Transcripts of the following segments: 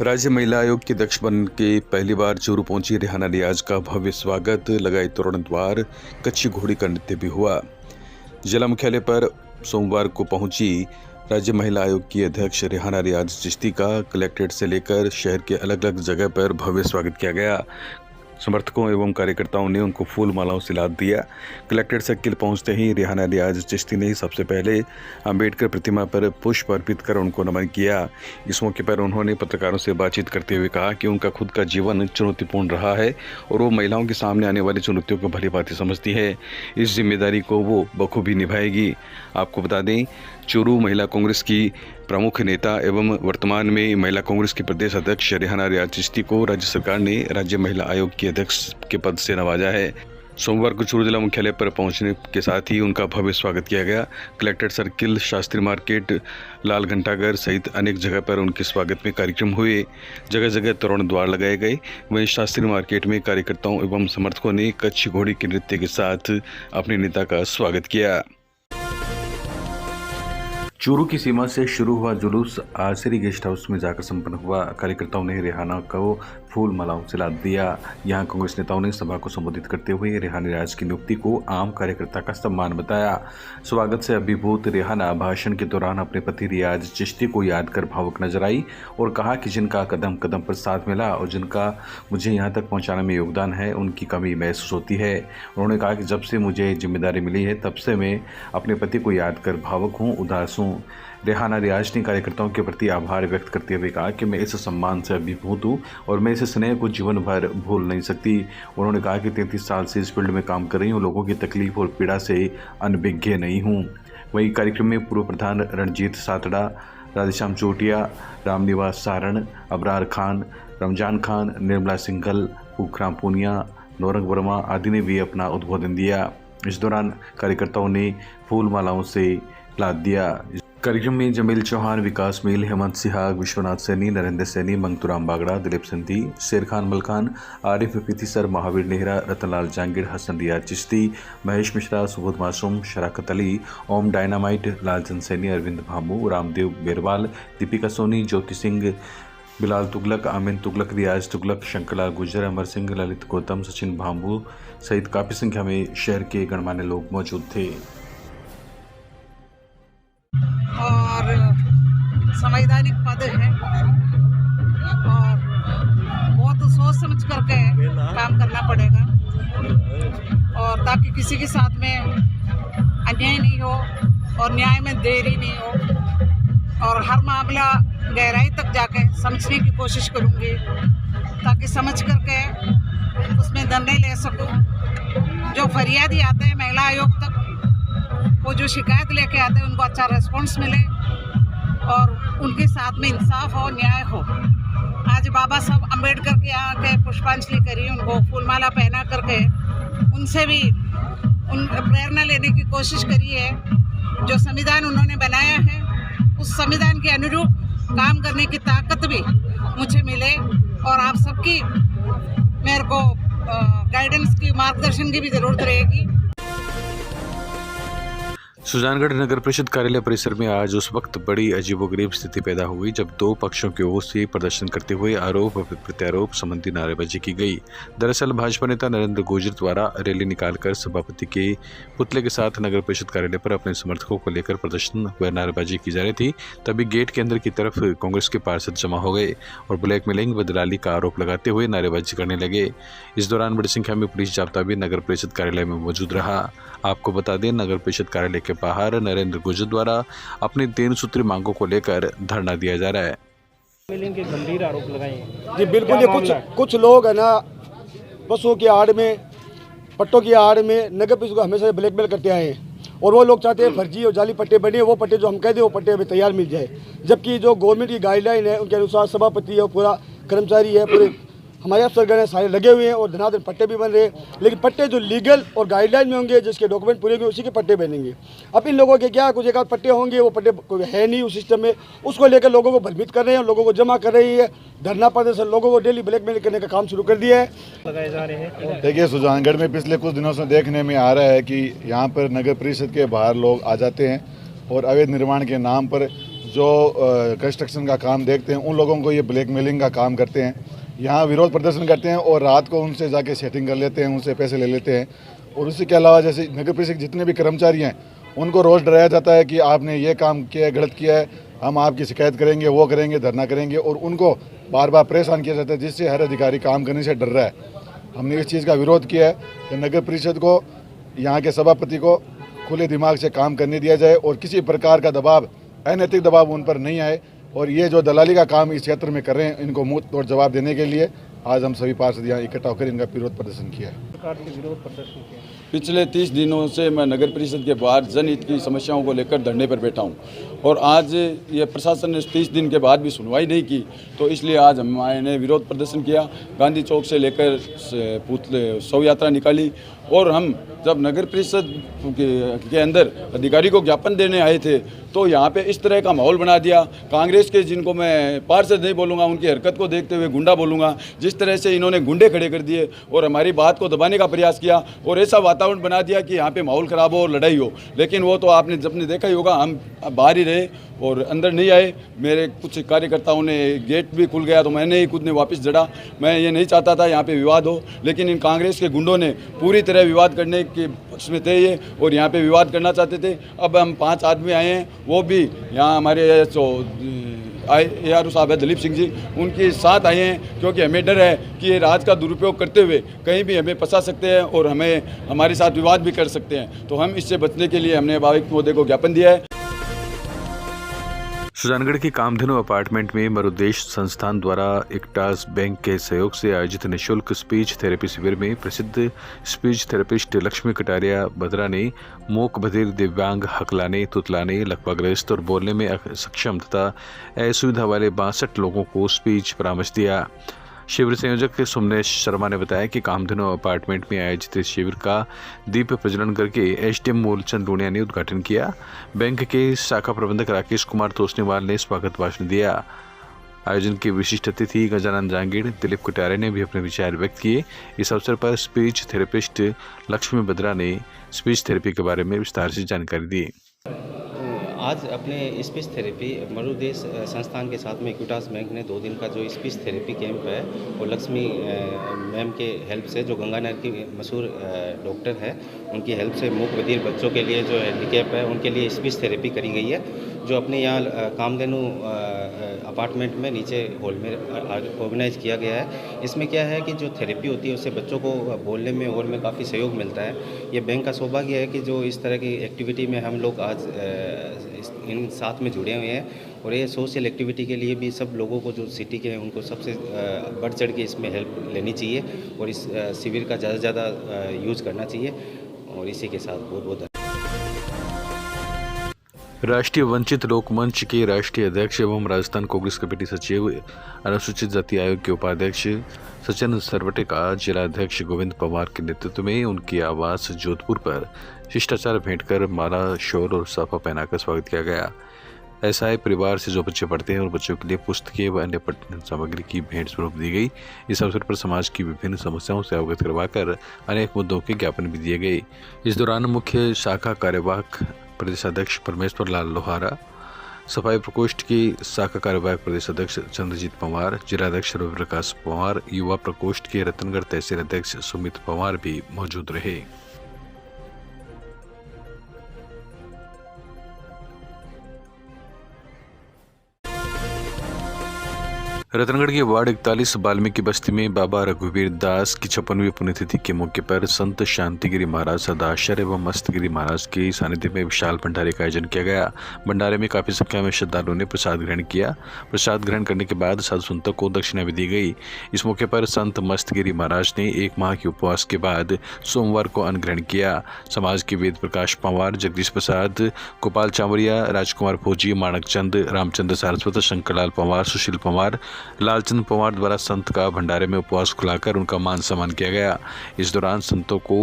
राज्य महिला आयोग के अध्यक्ष बन के पहली बार चूरू पहुंची रेहाना रियाज का भव्य स्वागत, लगाए तोरण द्वार, कच्ची घोड़ी का नृत्य भी हुआ। जिला मुख्यालय पर सोमवार को पहुंची राज्य महिला आयोग की अध्यक्ष रेहाना रियाज चिश्ती का कलेक्ट्रेट से लेकर शहर के अलग अलग जगह पर भव्य स्वागत किया गया। समर्थकों एवं कार्यकर्ताओं ने उनको फूल मालाओं से लाद दिया। कलेक्ट्रेट सर्किल पहुंचते ही रेहाना रियाज चिश्ती ने सबसे पहले अंबेडकर प्रतिमा पर पुष्प अर्पित कर उनको नमन किया। इस मौके पर उन्होंने पत्रकारों से बातचीत करते हुए कहा कि उनका खुद का जीवन चुनौतीपूर्ण रहा है और वो महिलाओं के सामने आने वाली चुनौतियों को भली भांति समझती है। इस जिम्मेदारी को वो बखूबी निभाएगी। आपको बता दें, चूरू महिला कांग्रेस की प्रमुख नेता एवं वर्तमान में महिला कांग्रेस की प्रदेश अध्यक्ष रेहाना रियाज चिश्ती को राज्य सरकार ने राज्य महिला आयोग के अध्यक्ष के पद से नवाजा है। सोमवार को चूरू जिला मुख्यालय पर पहुंचने के साथ ही उनका भव्य स्वागत किया गया। कलेक्ट्रेट सर्किल, शास्त्री मार्केट, लाल घंटाघर सहित अनेक जगह पर उनके स्वागत में कार्यक्रम हुए। जगह जगह तोरण द्वार लगाए गए। वहीं शास्त्री मार्केट में कार्यकर्ताओं एवं समर्थकों ने कच्ची घोड़ी के नृत्य के साथ अपने नेता का स्वागत किया। चूरू की सीमा से शुरू हुआ जुलूस आसरी गेस्ट हाउस में जाकर संपन्न हुआ। कार्यकर्ताओं ने रेहाना को फूल मालाओं से लाद दिया। यहां कांग्रेस नेताओं ने सभा को संबोधित करते हुए रेहाना रियाज की नियुक्ति को आम कार्यकर्ता का सम्मान बताया। स्वागत से अभिभूत रेहाना भाषण के दौरान अपने पति रियाज चिश्ती को याद कर भावुक नजर आई और कहा कि जिनका कदम कदम पर साथ मिला और जिनका मुझे यहां तक पहुंचाने में योगदान है, उनकी कमी महसूस होती है। उन्होंने कहा कि जब से मुझे जिम्मेदारी मिली है तब से मैं अपने पति को याद कर भावुक हूँ, उदास हूँ। रेहाना रियाज ने कार्यकर्ताओं के प्रति आभार व्यक्त करते हुए कहा कि मैं इस सम्मान से अभिभूत हूँ और मैं इस स्नेह को जीवन भर भूल नहीं सकती। उन्होंने कहा कि 33 साल से इस फील्ड में काम कर रही हूँ, लोगों की तकलीफ और पीड़ा से अनभिज्ञ नहीं हूँ। वहीं कार्यक्रम में पूर्व प्रधान रणजीत सातड़ा, राधेश्याम चोटिया, रामनिवास सारण, अबरार खान, रमजान खान, निर्मला सिंघल, पुखराम पूनिया, नौरंग वर्मा आदि ने भी अपना उद्बोधन दिया। इस दौरान कार्यकर्ताओं ने फूल मालाओं से लाद दिया। कार्यक्रम में जमील चौहान, विकास मील, हेमंत सिहाग, विश्वनाथ सैनी, नरेंद्र सैनी, मंगतूराम बागड़ा, दिलीप सिंधी, शेर खान मलखान, आरिफ पीतीसर, महावीर नेहरा, रतनलाल जांगीर, हसन रियाज चिश्ती, महेश मिश्रा, सुबोध मासूम, शराकत अली, ओम डायनामाइट, लालचंद सैनी, अरविंद भामू, रामदेव बेरवाल, दीपिका सोनी, ज्योति सिंह, बिलाल तुगलक, आमिन तुगलक, रियाज तुगलक, शंकरलाल गुर्जर, अमर सिंह, ललित गौतम, सचिन भाम्बू सहित काफी संख्या में शहर के गणमान्य लोग मौजूद थे। और संवैधानिक पद है और बहुत सोच समझ करके काम करना पड़ेगा और ताकि किसी के साथ में अन्याय नहीं हो और न्याय में देरी नहीं हो और हर मामला गहराई तक जाके समझने की कोशिश करूंगी ताकि समझ करके उसमें निर्णय ले सकूं। जो फरियादी आते हैं महिला आयोग तक, वो जो शिकायत लेके आते हैं उनको अच्छा रिस्पॉन्स मिले और उनके साथ में इंसाफ हो, न्याय हो। आज बाबा साहब अम्बेडकर के यहाँ के पुष्पांजलि करी, उनको फूलमाला पहना करके उनसे भी प्रेरणा लेने की कोशिश करी है। जो संविधान उन्होंने बनाया है उस संविधान के अनुरूप काम करने की ताकत भी मुझे मिले और आप सबकी मेरे को गाइडेंस की, मार्गदर्शन की भी ज़रूरत रहेगी। सुजानगढ़ नगर परिषद कार्यालय परिसर में आज उस वक्त बड़ी अजीबोगरीब स्थिति पैदा हुई जब दो पक्षों की ओर से प्रदर्शन करते हुए आरोप प्रत्यारोप संबंधी नारेबाजी की गई। दरअसल भाजपा नेता नरेंद्र गुर्जर द्वारा रैली निकालकर सभापति के पुतले के साथ नगर परिषद कार्यालय पर अपने समर्थकों को लेकर प्रदर्शन व नारेबाजी की जा रही थी। तभी गेट के अंदर की तरफ कांग्रेस के पार्षद जमा हो गए और ब्लैकमेलिंग व दलाली का आरोप लगाते हुए नारेबाजी करने लगे। इस दौरान बड़ी संख्या में पुलिस जाब्ता भी नगर परिषद कार्यालय में मौजूद रहा। आपको बता दें, नगर परिषद कार्यालय के बाहर नरेंद्र गुर्जर द्वारा अपनी 3 सूत्री मांगों को लेकर धरना दिया जा रहा है। के गंभीर आरोप लगाए जी बिल्कुल, ये कुछ लोग है ना बसों की आड़ में, पट्टों की आड़ में नगर परिषद को हमेशा ब्लैकमेल करते आए हैं और वो लोग चाहते हैं फर्जी और जाली पट्टे बने, वो पट्टे जो हम कहते हैं वो पट्टे हमें तैयार मिल जाए। जबकि जो गवर्नमेंट की गाइडलाइन है उनके अनुसार सभापति और पूरा कर्मचारी है, पूरे हमारे अफसरगण है, सारे लगे हुए हैं और धनाधन पट्टे भी बन रहे हैं। लेकिन पट्टे जो लीगल और गाइडलाइन में होंगे, जिसके डॉक्यूमेंट पूरे होंगे, उसी के पट्टे बनेंगे। अब इन लोगों के क्या कुछ एक पट्टे होंगे, वो पट्टे कोई है नहीं उस सिस्टम में, उसको लेकर लोगों को भ्रमित कर रहे हैं, लोगों को जमा कर रही है। धरना प्रदर्शन लोगों को डेली ब्लैकमेल करने का काम शुरू कर दिया है। लगाए जा रहे हैं। देखिए, सुजानगढ़ में पिछले कुछ दिनों से देखने में आ रहा है कि यहाँ पर नगर परिषद के बाहर लोग आ जाते हैं और अवैध निर्माण के नाम पर जो कंस्ट्रक्शन का काम देखते हैं उन लोगों को ये ब्लैकमेलिंग का काम करते हैं। यहाँ विरोध प्रदर्शन करते हैं और रात को उनसे जाके सेटिंग कर लेते हैं, उनसे पैसे ले लेते हैं। और उसी के अलावा जैसे नगर परिषद जितने भी कर्मचारी हैं उनको रोज़ डराया जाता है कि आपने ये काम किया है, गलत किया है, हम आपकी शिकायत करेंगे, वो करेंगे, धरना करेंगे, और उनको बार बार परेशान किया जाता है, जिससे हर अधिकारी काम करने से डर रहा है। हमने इस चीज़ का विरोध किया है कि नगर परिषद को, यहाँ के सभापति को खुले दिमाग से काम करने दिया जाए और किसी प्रकार का दबाव, अनैतिक दबाव उन पर नहीं आए। और ये जो दलाली का काम इस क्षेत्र में कर रहे हैं, इनको मुंह तोड़ जवाब देने के लिए आज हम सभी पार्षद यहाँ इकट्ठा होकर इनका विरोध प्रदर्शन किया है। सरकार के विरोध प्रदर्शन किया। पिछले 30 दिनों से मैं नगर परिषद के बाहर जनहित की समस्याओं को लेकर धरने पर बैठा हूं, और आज ये प्रशासन ने 30 दिन के बाद भी सुनवाई नहीं की, तो इसलिए आज हमने विरोध प्रदर्शन किया। गांधी चौक से लेकर पुतले शव यात्रा निकाली, और हम जब नगर परिषद के अंदर अधिकारी को ज्ञापन देने आए थे तो यहाँ पे इस तरह का माहौल बना दिया। कांग्रेस के, जिनको मैं पार्षद नहीं बोलूँगा, उनकी हरकत को देखते हुए गुंडा बोलूँगा, जिस तरह से इन्होंने गुंडे खड़े कर दिए और हमारी बात को दबाने का प्रयास किया और ऐसा वातावरण बना दिया कि यहाँ पे माहौल ख़राब हो और लड़ाई हो। लेकिन वो तो आपने जबने देखा ही होगा, हम बाहर ही रहे और अंदर नहीं आए। मेरे कुछ कार्यकर्ताओं ने, गेट भी खुल गया तो मैंने ही खुद ने वापस जड़ा। मैं ये नहीं चाहता था यहाँ पे विवाद हो, लेकिन इन कांग्रेस के गुंडों ने पूरी तरह विवाद करने के पक्ष में थे ये, और यहाँ पे विवाद करना चाहते थे। अब हम 5 आदमी आए हैं, वो भी यहाँ हमारे ARO साहब है दलीप सिंह जी, उनके साथ आए हैं, क्योंकि हमें डर है कि ये राज का दुरुपयोग करते हुए कहीं भी हमें फंसा सकते हैं और हमारे साथ विवाद भी कर सकते हैं। तो हम इससे बचने के लिए हमने आयुक्त महोदय को ज्ञापन दिया है। सुजानगढ़ के कामधेनु अपार्टमेंट में मरुदेश संस्थान द्वारा इक्टास बैंक के सहयोग से आयोजित निःशुल्क स्पीच थेरेपी शिविर में प्रसिद्ध स्पीच थेरेपिस्ट लक्ष्मी कटारिया बद्रा ने मूक बधिर, दिव्यांग, हकलाने, तुतलाने, लकवाग्रस्त और बोलने में सक्षम तथा असुविधा वाले 62 लोगों को स्पीच परामर्श दिया। शिविर संयोजक सुमने शर्मा ने बताया कि कामधेनु अपार्टमेंट में आयोजित इस शिविर का दीप प्रज्वलन करके SDM मूलचंद लूणिया ने उद्घाटन किया। बैंक के शाखा प्रबंधक राकेश कुमार तोसनीवाल ने स्वागत भाषण दिया। आयोजन की विशिष्ट अतिथि गजानन जांगीड़, दिलीप कटारे ने भी अपने विचार व्यक्त किए। इस अवसर पर स्पीच थेरेपिस्ट लक्ष्मी बद्रा ने स्पीच थेरेपी के बारे में विस्तार से जानकारी दी। आज अपने स्पीच थेरेपी मरुदेश संस्थान के साथ में इक्विटास बैंक ने 2 दिन का जो स्पीच थेरेपी कैंप है वो लक्ष्मी मैम के हेल्प से, जो गंगानगर की मशहूर डॉक्टर है, उनकी हेल्प से मूक बधिर बच्चों के लिए जो हैंडीकैप है उनके लिए स्पीच थेरेपी करी गई है, जो अपने यहाँ कामधेनु अपार्टमेंट में नीचे हॉल में ऑर्गेनाइज किया गया है। इसमें क्या है कि जो थेरेपी होती है उससे बच्चों को बोलने में और में काफ़ी सहयोग मिलता है। ये बैंक का सौभाग्य है कि जो इस तरह की एक्टिविटी में हम लोग आज इन साथ में जुड़े हुए हैं, और ये सोशल एक्टिविटी के लिए भी सब लोगों को, जो सिटी के हैं, उनको सबसे बढ़ चढ़ के इसमें हेल्प लेनी चाहिए और इस शिविर का ज़्यादा से ज़्यादा यूज़ करना चाहिए। और इसी के साथ बहुत बहुत राष्ट्रीय वंचित लोक मंच के राष्ट्रीय अध्यक्ष एवं राजस्थान कांग्रेस कमेटी सचिव, अनुसूचित जाति आयोग के उपाध्यक्ष सचिन सरवटे का जिला अध्यक्ष गोविंद पवार के नेतृत्व में उनके आवास जोधपुर पर शिष्टाचार भेंट कर माला, शॉल और साफा पहनाकर स्वागत किया गया। ऐसा है, परिवार से जो बच्चे पढ़ते हैं और बच्चों के लिए पुस्तकें व अन्य पठन सामग्री की भेंट स्वरूप दी गई। इस अवसर पर समाज की विभिन्न समस्याओं से अवगत करवाकर अनेक मुद्दों के ज्ञापन भी दिए गए। इस दौरान मुख्य शाखा कार्यवाहक प्रदेशाध्यक्ष परमेश्वर लाल लोहारा, सफाई प्रकोष्ठ की शाखा कार्यवाहक प्रदेशाध्यक्ष चंद्रजीत पंवार, जिलाध्यक्ष रवि प्रकाश पंवार, युवा प्रकोष्ठ के रतनगढ़ तहसील अध्यक्ष सुमित पंवार भी मौजूद रहे। रतनगढ़ के वार्ड 41 वाल्मीकि बस्ती में बाबा रघुवीर दास की 56वीं पुण्यतिथि के मौके पर संत शांतिगिरी महाराज सदाशर एवं मस्तगिरी महाराज के सानिध्य में विशाल भंडारे का आयोजन किया गया। भंडारे में काफी संख्या में श्रद्धालुओं ने प्रसाद ग्रहण किया। प्रसाद ग्रहण करने के बाद साधु संतों को दक्षिणा भी दी गई। इस मौके पर संत मस्तगिरी महाराज ने 1 माह के उपवास के बाद सोमवार को अन्न ग्रहण किया। समाज के वेद प्रकाश पंवार, जगदीश प्रसाद, गोपाल चावरिया, राजकुमार फौजी, माणक चंद, रामचंद्र सारस्वत, शंकरलाल पंवार, सुशील पंवार, लालचंद पंवार द्वारा संत का भंडारे में उपवास खुलाकर उनका मान सम्मान किया गया। इस दौरान संतों को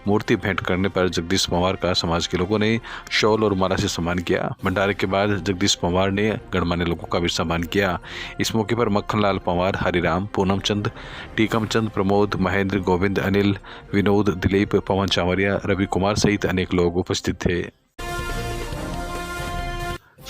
मूर्ति भेंट करने पर जगदीश पंवार का समाज के लोगों ने शॉल और माला से सम्मान किया। भंडारे के बाद जगदीश पंवार ने गणमान्य लोगों का भी सम्मान किया। इस मौके पर मक्खनलाल पंवार, हरिराम, पूनम चंद, टीकम चंद, प्रमोद, महेंद्र, गोविंद, अनिल, विनोद, दिलीप, पवन चावरिया, रवि कुमार सहित अनेक लोग उपस्थित थे।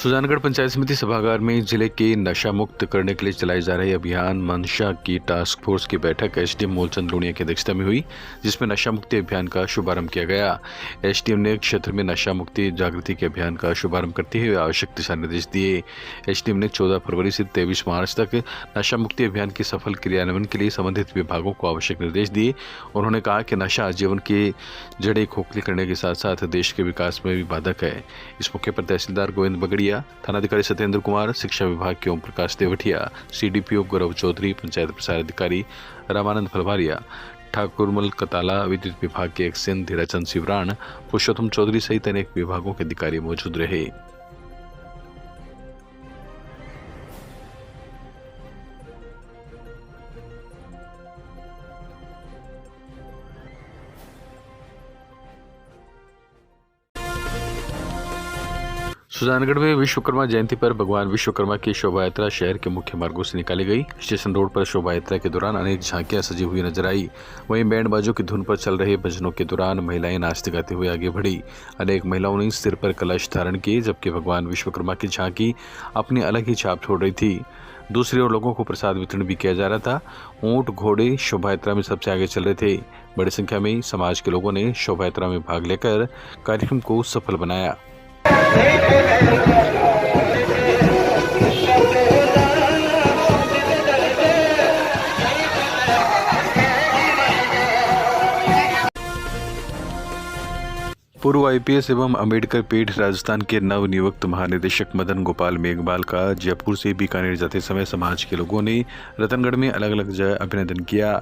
सुजानगढ़ पंचायत समिति सभागार में जिले के नशा मुक्त करने के लिए चलाए जा रहे अभियान मंशा की टास्क फोर्स की बैठक एसडीएम मूलचंद लूणिया की अध्यक्षता में हुई, जिसमें नशा मुक्ति अभियान का शुभारंभ किया गया। एसडीएम ने क्षेत्र में नशा मुक्ति जागृति के अभियान का शुभारंभ करते हुए आवश्यक दिशा निर्देश दिए। एसडीएम ने 14 फरवरी से 23 मार्च तक नशा मुक्ति अभियान के सफल क्रियान्वयन के लिए संबंधित विभागों को आवश्यक निर्देश दिए। उन्होंने कहा कि नशा जीवन के जड़ें खोखली करने के साथ साथ देश के विकास में भी बाधक है। इस मौके पर तहसीलदार गोविंद बगड़िया, थानाधिकारी सत्येंद्र कुमार, शिक्षा विभाग के ओम प्रकाश देवठिया, सीडीपीओ गौरव चौधरी, पंचायत प्रसार अधिकारी रामानंद फलवारिया, ठाकुरमल कताला, विद्युत विभाग के एक्सेन धीराचंद सिवरान, पुरुषोत्तम चौधरी सहित अनेक विभागों के अधिकारी मौजूद रहे। सुजानगढ़ में विश्वकर्मा जयंती पर भगवान विश्वकर्मा की शोभा यात्रा शहर के मुख्य मार्गों से निकाली गई। स्टेशन रोड पर शोभा यात्रा के दौरान अनेक झांकियां सजी हुई नजर आई। वहीं बैंड बाजों की धुन पर चल रहे भजनों के दौरान महिलाएं नाचते गाते हुए आगे बढ़ी। अनेक महिलाओं ने सिर पर कलश धारण किए, जबकि भगवान विश्वकर्मा की झांकी अपनी अलग ही छाप छोड़ रही थी। दूसरी ओर लोगों को प्रसाद वितरण भी किया जा रहा था। ऊंट घोड़े शोभा यात्रा में सबसे आगे चल रहे थे। बड़ी संख्या में समाज के लोगों ने शोभा यात्रा में भाग लेकर कार्यक्रम को सफल बनाया। पूर्व आईपीएस एवं अंबेडकर पीठ राजस्थान के नवनियुक्त महानिदेशक मदन गोपाल मेघवाल का जयपुर से बीकानेर जाते समय समाज के लोगों ने रतनगढ़ में अलग अलग जगह अभिनंदन किया।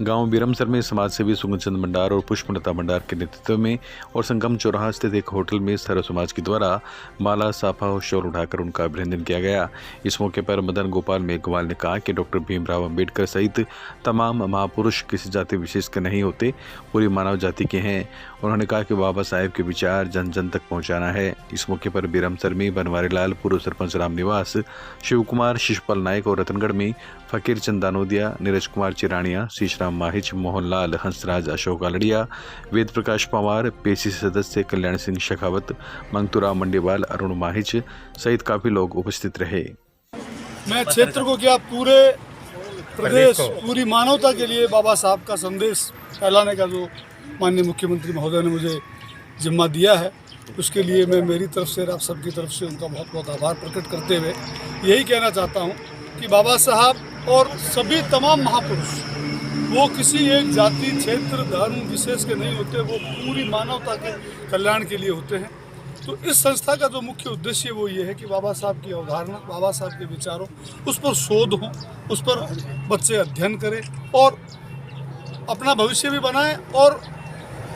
गांव बीरमसर में समाज सेवी सुगंचंद भंडार और पुष्पलता भंडार के नेतृत्व में और संगम चौराहा स्थित एक होटल में सर्व समाज के द्वारा माला, साफा और शॉल उठाकर उनका अभिनंदन किया गया। इस मौके पर मदन गोपाल मेघवाल ने कहा कि डॉक्टर भीमराव अंबेडकर सहित तमाम महापुरुष किसी जाति विशेष के नहीं होते, पूरी मानव जाति के हैं। उन्होंने कहा कि बाबा साहेब के विचार जन जन तक पहुंचाना है। इस मौके पर बीरमसर में बनवारी लाल, पूर्व सरपंच राम निवास, शिव कुमार, शिशुपाल नायक और रतनगढ़ में फकीर चंद दानोदिया, नीरज कुमार चिरानिया, शीशराम माहिच, मोहनलाल, हंसराज, अशोक आलड़िया, वेद प्रकाश पवार, पीसीसी सदस्य कल्याण सिंह शेखावत, मंगतूराम मंडीवाल, अरुण माहिच सहित काफी लोग उपस्थित रहे। मैं क्षेत्र को क्या पूरे प्रदेश, पूरी मानवता के लिए बाबा साहब का संदेश फैलाने का जो माननीय मुख्यमंत्री महोदय ने मुझे जिम्मा दिया है, उसके लिए मैं मेरी तरफ से, आप सबकी तरफ से उनका बहुत बहुत आभार प्रकट करते हुए यही कहना चाहता हूँ कि बाबा साहब और सभी तमाम महापुरुष वो किसी एक जाति, क्षेत्र, धर्म विशेष के नहीं होते, वो पूरी मानवता के कल्याण के लिए होते हैं। तो इस संस्था का जो मुख्य उद्देश्य वो ये है कि बाबा साहब की अवधारणा, बाबा साहब के विचारों, उस पर शोध हो, उस पर बच्चे अध्ययन करें और अपना भविष्य भी बनाएं और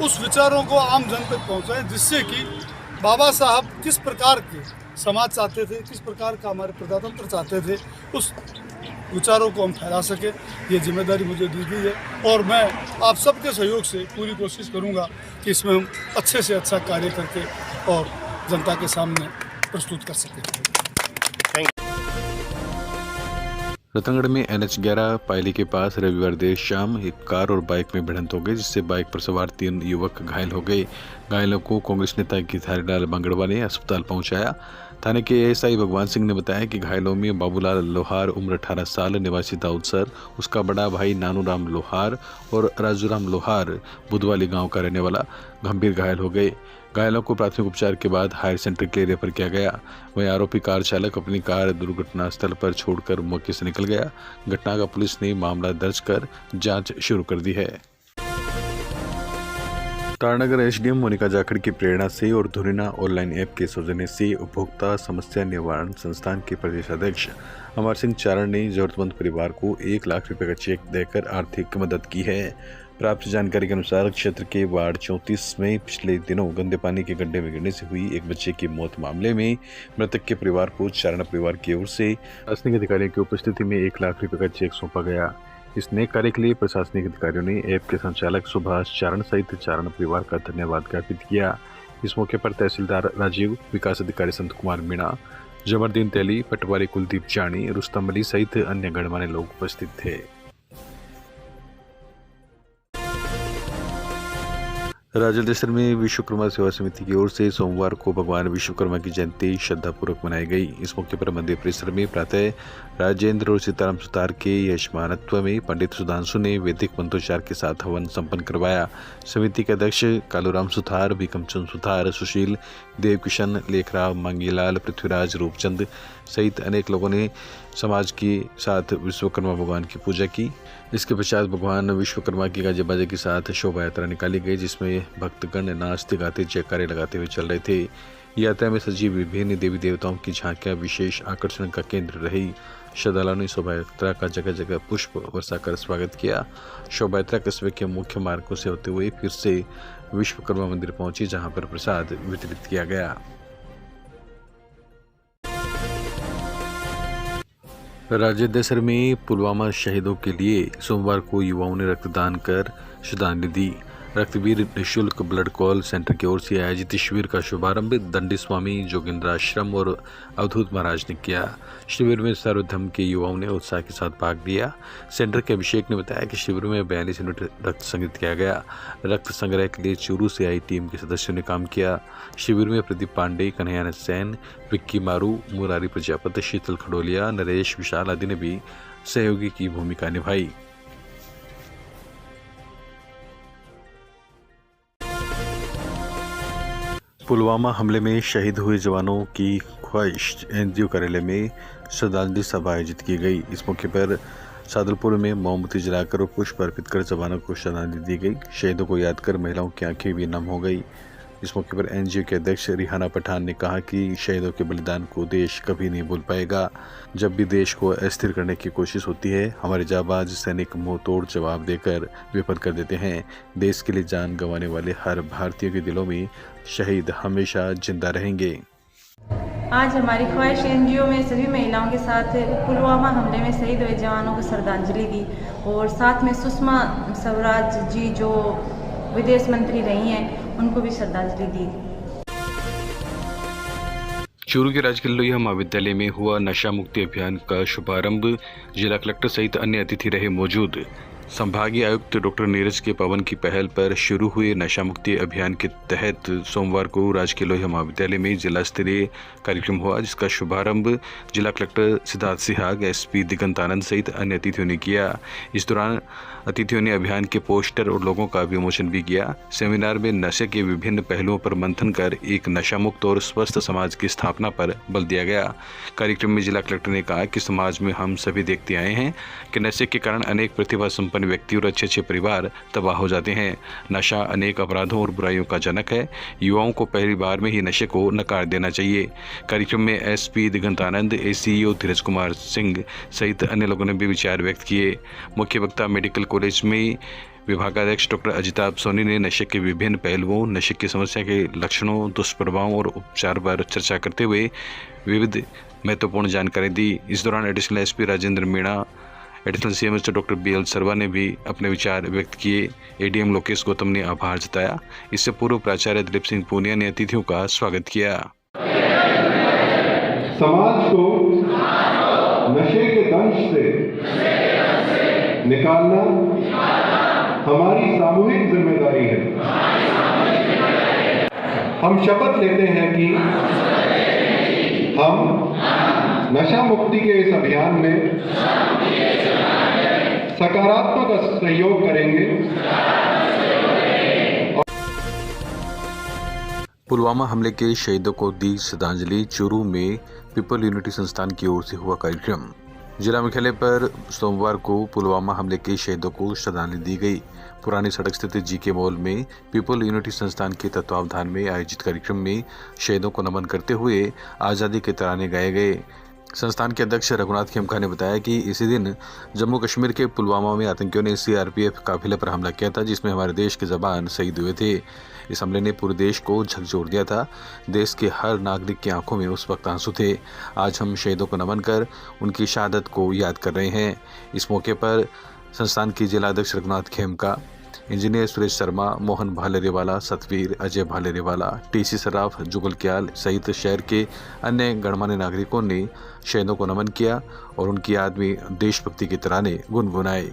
उस विचारों को आम जन तक पहुंचाएं, जिससे कि बाबा साहब किस प्रकार के समाज चाहते थे, किस प्रकार का हमारे प्रजातंत्र चाहते थे, उस विचारों को हम फैला सके। ये जिम्मेदारी मुझे दी गई है और मैं आप सबके सहयोग से पूरी कोशिश करूंगा कि इसमें हम अच्छे से अच्छा कार्य करके और जनता के सामने प्रस्तुत कर सकें। रतनगढ़ में NH11 पायली के पास रविवार देर शाम एक कार और बाइक में भिड़ंत हो गई, जिससे बाइक पर सवार 3 युवक घायल हो गए। घायलों को कांग्रेस नेता गिरधारीलाल बंगड़वा ने अस्पताल पहुंचाया। थाने के एएसआई भगवान सिंह ने बताया कि घायलों में बाबूलाल लोहार उम्र 18 साल निवासी दाऊद सर, उसका बड़ा भाई नानूराम लोहार और राजूराम लोहार बुधवाली गांव का रहने वाला गंभीर घायल हो गए। घायलों को प्राथमिक उपचार के बाद हायर सेंटर के लिए रेफर किया गया। वहीं आरोपी कार चालक अपनी कार दुर्घटना स्थल पर छोड़कर मौके से निकल गया। घटना का पुलिस ने मामला दर्ज कर जांच शुरू कर दी है। तारानगर एसडीएम मोनिका जाखड़ की प्रेरणा से और धुरिना ऑनलाइन ऐप के सौजन्य से उपभोक्ता समस्या निवारण संस्थान के प्रदेश अध्यक्ष अमर सिंह चारण ने जरूरतमंद परिवार को 1 लाख रुपए का चेक देकर आर्थिक मदद की है। प्राप्त जानकारी के अनुसार क्षेत्र के वार्ड 34 में पिछले दिनों गंदे पानी के गड्ढे में गिरने से हुई एक बच्चे की मौत मामले में मृतक के परिवार को चारण परिवार की ओर से प्रशासनिक अधिकारियों की उपस्थिति में 1 लाख रुपए का चेक सौंपा गया। इस नेक कार्य के लिए प्रशासनिक अधिकारियों ने ऐप के संचालक सुभाष चारण सहित चारण परिवार का धन्यवाद ज्ञापित किया। इस मौके पर तहसीलदार राजीव, विकास अधिकारी संत कुमार मीणा, जमरदीन तेली, पटवारी कुलदीप जानी, रुस्तम अली सहित अन्य गणमान्य लोग उपस्थित थे। राजद देसर में विश्वकर्मा सेवा समिति की ओर से सोमवार को भगवान विश्वकर्मा की जयंती श्रद्धापूर्वक मनाई गई। इस मौके पर मंदिर परिसर में प्रातः राजेंद्र और सीताराम सुतार के यजमानत्व में पंडित सुधांशु ने वैदिक मंत्रोच्चार के साथ हवन संपन्न करवाया। समिति के अध्यक्ष कालूराम सुतार, भीकमचंद सुतार, सुशील, देवकिशन, लेखराव, मांगीलाल, पृथ्वीराज, रूपचंद सहित अनेक लोगों ने समाज के साथ विश्वकर्मा भगवान की पूजा की। इसके पश्चात भगवान विश्वकर्मा की गाजे बाजे के साथ शोभा यात्रा निकाली गई, जिसमें भक्तगण नाचते गाते जयकारे लगाते हुए चल रहे थे। यात्रा में सजी विभिन्न देवी देवताओं की झांकियां विशेष आकर्षण का केंद्र रही। श्रद्धालुओं ने शोभा यात्रा का जगह जगह पुष्प वर्षा कर स्वागत किया। शोभा यात्रा कस्बे के मुख्य मार्गों से होते हुए फिर से विश्वकर्मा मंदिर पहुंची, जहां पर प्रसाद वितरित किया गया। राज्य देसर में पुलवामा शहीदों के लिए सोमवार को युवाओं ने रक्तदान कर श्रद्धांजलि दी। रक्तवीर निःशुल्क ब्लड कॉल सेंटर की ओर से आयोजित शिविर का शुभारंभ दंडी स्वामी जोगिंद्र आश्रम और अवधूत महाराज ने किया। शिविर में सर्वधर्म के युवाओं ने उत्साह के साथ भाग लिया। सेंटर के अभिषेक ने बताया कि शिविर में 42 यूनिट रक्त संग्रहित किया गया। रक्त संग्रह के लिए चूरू से आई टीम के सदस्यों ने काम किया। शिविर में प्रदीप पांडे, कन्हैया सेन, विक्की मारू, मुरारी प्रजापति, शीतल खडोलिया, नरेश विशाल आदि ने भी सहयोगी की भूमिका निभाई। पुलवामा हमले में शहीद हुए जवानों की ख्वाहिश एनजीओ कार्यालय में श्रद्धांजलि सभा आयोजित की गई। इस मौके पर सादलपुर में मोमबत्ती जलाकर और पुष्प अर्पित कर जवानों को श्रद्धांजलि दी गई। शहीदों को याद कर महिलाओं की आंखें भी नम हो गई। इस मौके पर एनजीओ के अध्यक्ष रिहाना पठान ने कहा कि शहीदों के बलिदान को देश कभी नहीं भूल पाएगा। जब भी देश को अस्थिर करने की कोशिश होती है, हमारे जाबाज सैनिक मुंह तोड़ जवाब देकर विफल कर देते हैं। देश के लिए जान गंवाने वाले हर भारतीय के दिलों में शहीद हमेशा जिंदा रहेंगे। आज हमारी ख्वाहिश एनजीओ में सभी महिलाओं के साथ पुलवामा हमले में शहीद हुए जवानों को श्रद्धांजलि दी और साथ में सुषमा स्वराज जी जो विदेश मंत्री रही हैं उनको भी श्रद्धांजलि दी। चूरू के राजकीय लोहिया महाविद्यालय में हुआ नशा मुक्ति अभियान का शुभारंभ। जिला कलेक्टर सहित अन्य अतिथि रहे मौजूद। संभागीय आयुक्त डॉक्टर नीरज के पवन की पहल पर शुरू हुए नशा मुक्ति अभियान के तहत सोमवार को राजकीय लोहिया महाविद्यालय में जिला स्तरीय कार्यक्रम हुआ, जिसका शुभारंभ जिला कलेक्टर सिद्धार्थ सिहाग, एसपी दिगंत आनंद सहित अन्य अतिथियों ने किया। इस दौरान अतिथियों ने अभियान के पोस्टर और लोगों का विमोचन भी किया। सेमिनार में नशे के विभिन्न पहलुओं पर मंथन कर एक नशा मुक्त और स्वस्थ समाज की स्थापना पर बल दिया गया। कार्यक्रम में जिला कलेक्टर ने कहा कि समाज में हम सभी देखते आए हैं कि नशे के कारण अनेक प्रतिभा संपन्न व्यक्ति और अच्छे परिवार तबाह हो जाते हैं। नशा अनेक अपराधों और बुराइयों का जनक है। युवाओं को पहली बार में ही नशे को नकार देना चाहिए। कार्यक्रम में एसपी दिगंत आनंद, एसीईओ धीरज कुमार सिंह सहित अन्य लोगों ने भी विचार व्यक्त किए। मुख्य वक्ता मेडिकल कॉलेज में विभागाध्यक्ष डॉक्टर अजिताभ सोनी ने नशे के विभिन्न पहलुओं, नशे की समस्या के लक्षणों, दुष्प्रभावों और उपचार पर चर्चा करते हुए विविध महत्वपूर्ण जानकारी दी। इस दौरान additional SP Rajendra Meena, additional CMS doctor BL Sarva ने भी अपने विचार व्यक्त किए। एडीएम लोकेश गौतम ने आभार जताया। इससे पूर्व प्राचार्य दिलीप सिंह पूनिया ने अतिथियों का स्वागत किया। समाज को नशे के दंश से निकालना हमारी सामूहिक जिम्मेदारी है। हम शपथ लेते हैं कि हम नशा मुक्ति के इस अभियान में सकारात्मक सहयोग करेंगे। पुलवामा हमले के शहीदों को दी श्रद्धांजलि। चूरू में पीपल यूनिटी संस्थान की ओर से हुआ कार्यक्रम। जिला मुख्यालय पर सोमवार को पुलवामा हमले के शहीदों को श्रद्धांजलि दी गई। पुरानी सड़क स्थित जीके मॉल में पीपल यूनिटी संस्थान के तत्वावधान में आयोजित कार्यक्रम में शहीदों को नमन करते हुए आज़ादी के तराने गाए गए। संस्थान के अध्यक्ष रघुनाथ खेमका ने बताया कि इसी दिन जम्मू कश्मीर के पुलवामा में आतंकियों ने सीआरपीएफ काफिले पर हमला किया था, जिसमें हमारे देश के जवान शहीद हुए थे। इस हमले ने पूरे देश को झकझोर दिया था। देश के हर नागरिक की आंखों में उस वक्त आंसू थे। आज हम शहीदों को नमन कर उनकी शहादत को याद कर रहे हैं। इस मौके पर संस्थान के जिला अध्यक्ष रघुनाथ खेमका, इंजीनियर सुरेश शर्मा, मोहन भालेरेवाला, सतवीर, अजय भालेरेवाला, टीसी सराफ, जुगल क्याल सहित शहर के अन्य गणमान्य नागरिकों ने शहीदों को नमन किया और उनकी याद में देशभक्ति के तराने गुनगुनाए।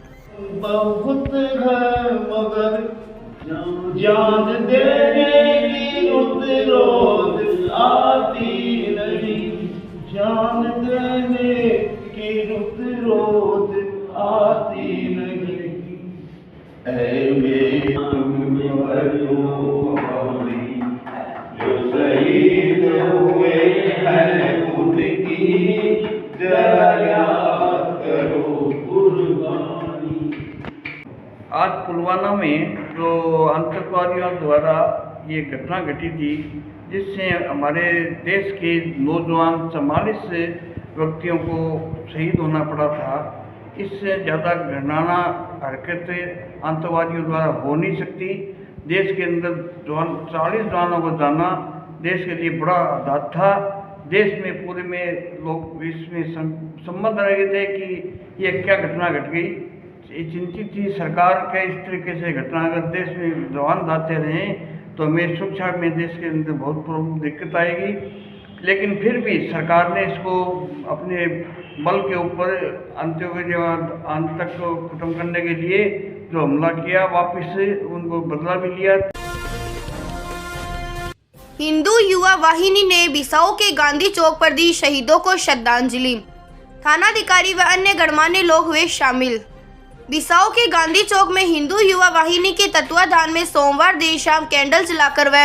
बहुत है मगर जान देने की रुत रोज आती नहीं, जान देने की रुत रोज आती नहीं। ऐ मेरी जो शहीद हुए हैं उनकी जरा याद करो कुर्बानी। आज पुलवामा में जो आतंकवादियों द्वारा ये घटना घटी थी, जिससे हमारे देश के नौजवान 44 व्यक्तियों को शहीद होना पड़ा था, इससे ज़्यादा घृणाना हरकतें आतंकवादियों द्वारा हो नहीं सकती। देश के अंदर 40 जवानों को जाना देश के लिए बड़ा आघात था। देश में पूरे में लोग इसमें संबंध रहे थे कि ये क्या घटना घट गई। चिंतित थी सरकार के इस तरीके से घटना अगर देश में जवान जाते रहें तो हमें सुरक्षा में देश के अंदर बहुत दिक्कत आएगी। लेकिन फिर भी सरकार ने इसको अपने बल के ऊपर अंत तक को खत्म करने के लिए जो हमला किया, वापस से उनको बदला भी लिया। हिंदू युवा वाहिनी ने बिसाऊ के गांधी चौक पर दी शहीदों को श्रद्धांजलि। थानाधिकारी व अन्य गणमान्य लोग हुए शामिल। बिसाऊ के गांधी चौक में हिंदू युवा वाहिनी के तत्वाधान में सोमवार देर शाम कैंडल जलाकर व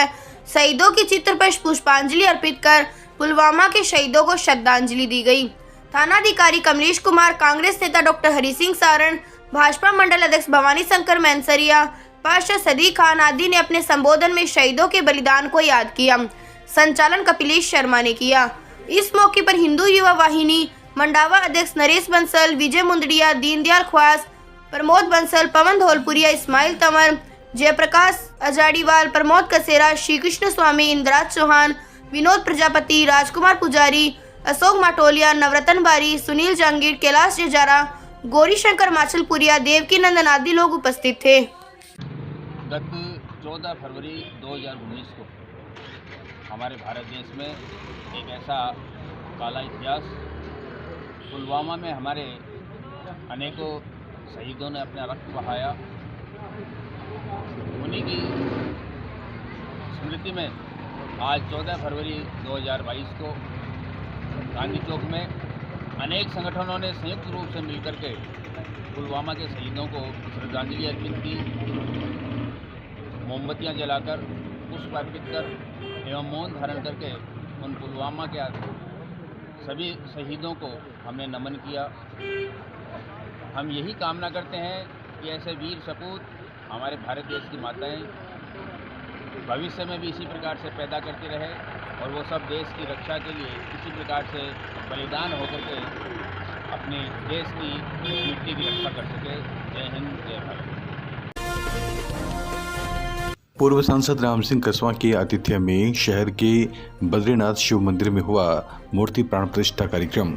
शहीदों के चित्र पर पुष्पांजलि अर्पित कर पुलवामा के शहीदों को श्रद्धांजलि दी गई। थानाधिकारी कमलेश कुमार, कांग्रेस नेता डॉक्टर हरि सिंह सारण, भाजपा मंडल अध्यक्ष भवानी शंकर मैनसरिया, पार्षद सदी खान आदि ने अपने संबोधन में शहीदों के बलिदान को याद किया। संचालन कपिलेश शर्मा ने किया। इस मौके पर हिंदू युवा वाहिनी मंडावा अध्यक्ष नरेश बंसल, विजय मुंदड़िया, दीनदयाल ख्वास, प्रमोद बंसल, पवन धौलपुरिया, इस्माइल तंवर, जयप्रकाश अजाड़ीवाल, प्रमोद कसेरा, श्री कृष्ण स्वामी, इंद्राज चौहान, विनोद प्रजापति, राजकुमार पुजारी, अशोक माटोलिया, नवरतन बारी, सुनील जहांगीर, कैलाश जजारा, गौरी शंकर माचलपुरिया, देवकी नंदन आदि लोग उपस्थित थे। गत 14 फरवरी 2019 को हमारे भारत देश में एक ऐसा काला इतिहास, पुलवामा में हमारे अनेकों शहीदों ने अपना रक्त बहाया। उन्हीं की स्मृति में आज 14 फरवरी 2022 को गांधी चौक में अनेक संगठनों ने संयुक्त रूप से मिलकर के पुलवामा के शहीदों को श्रद्धांजलि अर्पित की। मोमबत्तियां जलाकर, पुष्प अर्पित कर एवं मौन धारण करके उन पुलवामा के सभी शहीदों को हमने नमन किया। हम यही कामना करते हैं कि ऐसे वीर सपूत हमारे भारत देश की माताएं भविष्य में भी इसी प्रकार से पैदा करते रहे और वो सब देश की रक्षा के लिए इसी प्रकार से बलिदान होकर के अपने देश की मिट्टी की रक्षा कर सके। जय हिंद, जय भारत। पूर्व सांसद राम सिंह कसवा के आतिथ्य में शहर के बद्रीनाथ शिव मंदिर में हुआ मूर्ति प्राण प्रतिष्ठा कार्यक्रम।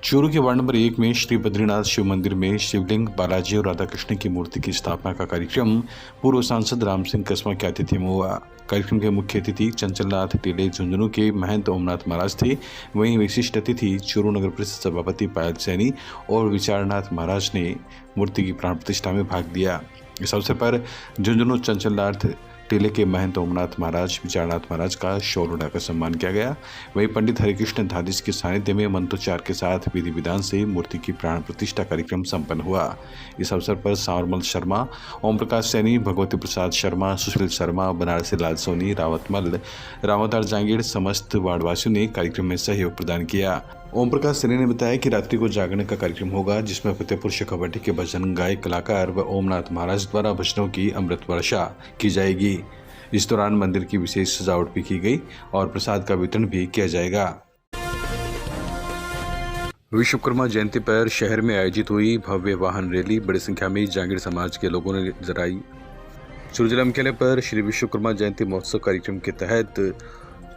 चूरू के वार्ड नंबर 1 में श्री बद्रीनाथ शिव मंदिर में शिवलिंग, बालाजी और राधा कृष्ण की मूर्ति की स्थापना का कार्यक्रम पूर्व सांसद राम सिंह कसवा के आतिथ्य में हुआ। कार्यक्रम के मुख्य अतिथि चंचलनाथ टीले झुंझुनू के महंत ओमनाथ महाराज थे। वहीं विशिष्ट अतिथि चूरू नगर परिषद सभापति पायल सैनी और विचारनाथ महाराज ने मूर्ति की प्राण प्रतिष्ठा में भाग लिया। इस अवसर पर झुंझुनू चंचलनाथ टीले के महंत ओमनाथ महाराज, विचारनाथ महाराज का शॉल उड़ाकर सम्मान किया गया। वहीं पंडित हरिकृष्ण धादिश के सानिध्य में मंत्रोच्चार के साथ विधि विधान से मूर्ति की प्राण प्रतिष्ठा कार्यक्रम संपन्न हुआ। इस अवसर पर सांवरमल शर्मा, ओम प्रकाश सैनी, भगवती प्रसाद शर्मा, सुशील शर्मा, बनारसी लाल सोनी, रावतमल, रामोदार जांगीर समस्त वार्डवासियों ने कार्यक्रम में सहयोग प्रदान किया। ओम प्रकाश सैनी ने बताया कि रात्रि को जागरण का कार्यक्रम होगा, जिसमें फतेहपुर शेखावटी के भजन गायक कलाकार व ओमनाथ महाराज द्वारा भजनों की अमृत वर्षा की जाएगी। इस दौरान मंदिर की विशेष सजावट भी की गई और प्रसाद का वितरण भी किया जाएगा। विश्वकर्मा जयंती पर शहर में आयोजित हुई भव्य वाहन रैली बड़ी संख्या में जांगीर समाज के लोगों ने जराई। चूरू जिला मुख्यालय पर श्री विश्वकर्मा जयंती महोत्सव कार्यक्रम के तहत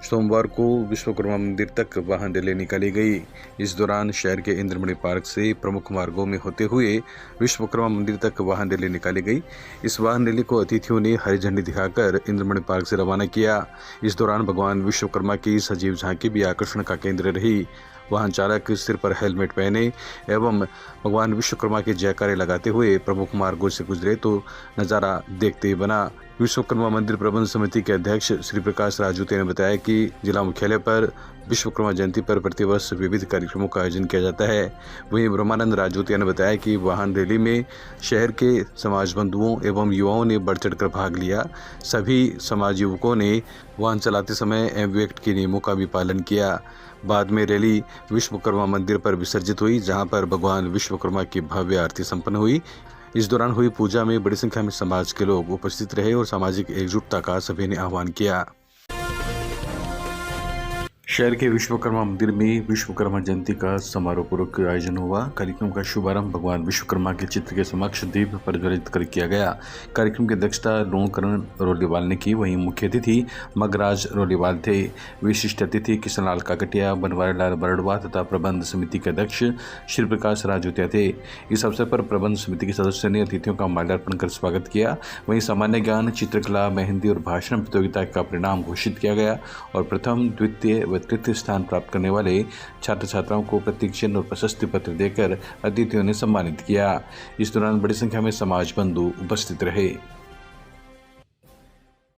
सोमवार को विश्वकर्मा मंदिर तक वाहन रैली निकाली गई। इस दौरान शहर के इंद्रमणि पार्क से प्रमुख मार्गों में होते हुए विश्वकर्मा मंदिर तक वाहन रैली निकाली गई। इस वाहन रैली को अतिथियों ने हरी झंडी दिखाकर इंद्रमणि पार्क से रवाना किया। इस दौरान भगवान विश्वकर्मा की सजीव झांकी भी आकर्षण का केंद्र रही। वाहन चालक सिर पर हेलमेट पहने एवं भगवान विश्वकर्मा के जयकारे लगाते हुए प्रमुख मार्गों से गुजरे तो नज़ारा देखते ही बना। विश्वकर्मा मंदिर प्रबंध समिति के अध्यक्ष श्री प्रकाश राजूते ने बताया कि जिला मुख्यालय पर विश्वकर्मा जयंती पर प्रतिवर्ष विविध कार्यक्रमों का आयोजन किया जाता है। वहीं ब्रह्मानंद राजूते ने बताया कि वाहन रैली में शहर के समाज बंधुओं एवं युवाओं ने बढ़ चढ़कर भाग लिया। सभी समाज युवकों ने वाहन चलाते समय एमवी एक्ट के नियमों का भी पालन किया। बाद में रैली विश्वकर्मा मंदिर पर विसर्जित हुई, जहां पर भगवान विश्वकर्मा की भव्य आरती संपन्न हुई। इस दौरान हुई पूजा में बड़ी संख्या में समाज के लोग उपस्थित रहे और सामाजिक एकजुटता का सभी ने आह्वान किया। शहर के विश्वकर्मा मंदिर में विश्वकर्मा जयंती का समारोहपूर्वक आयोजन हुआ। कार्यक्रम का शुभारंभ भगवान विश्वकर्मा के चित्र के समक्ष दीप प्रज्वलित कर किया गया। कार्यक्रम की अध्यक्षता रोणकरण रोलीवाल ने की। वहीं मुख्य अतिथि मगराज रोलीवाल थे। विशिष्ट अतिथि किशनलाल काकटिया, बनवारी लाल बरड़वा तथा प्रबंध समिति के अध्यक्ष श्री प्रकाश राजूतिया थे। इस अवसर पर प्रबंध समिति के सदस्यों ने अतिथियों का माल्यार्पण कर स्वागत किया। वहीं सामान्य ज्ञान, चित्रकला, मेहंदी और भाषण प्रतियोगिता का परिणाम घोषित किया गया और प्रथम, द्वितीय व तृतीय स्थान प्राप्त करने वाले छात्र छात्राओं को प्रतीक चिन्ह और प्रशस्ति पत्र देकर अतिथियों ने सम्मानित किया। इस दौरान बड़ी संख्या में समाज बंधु उपस्थित रहे।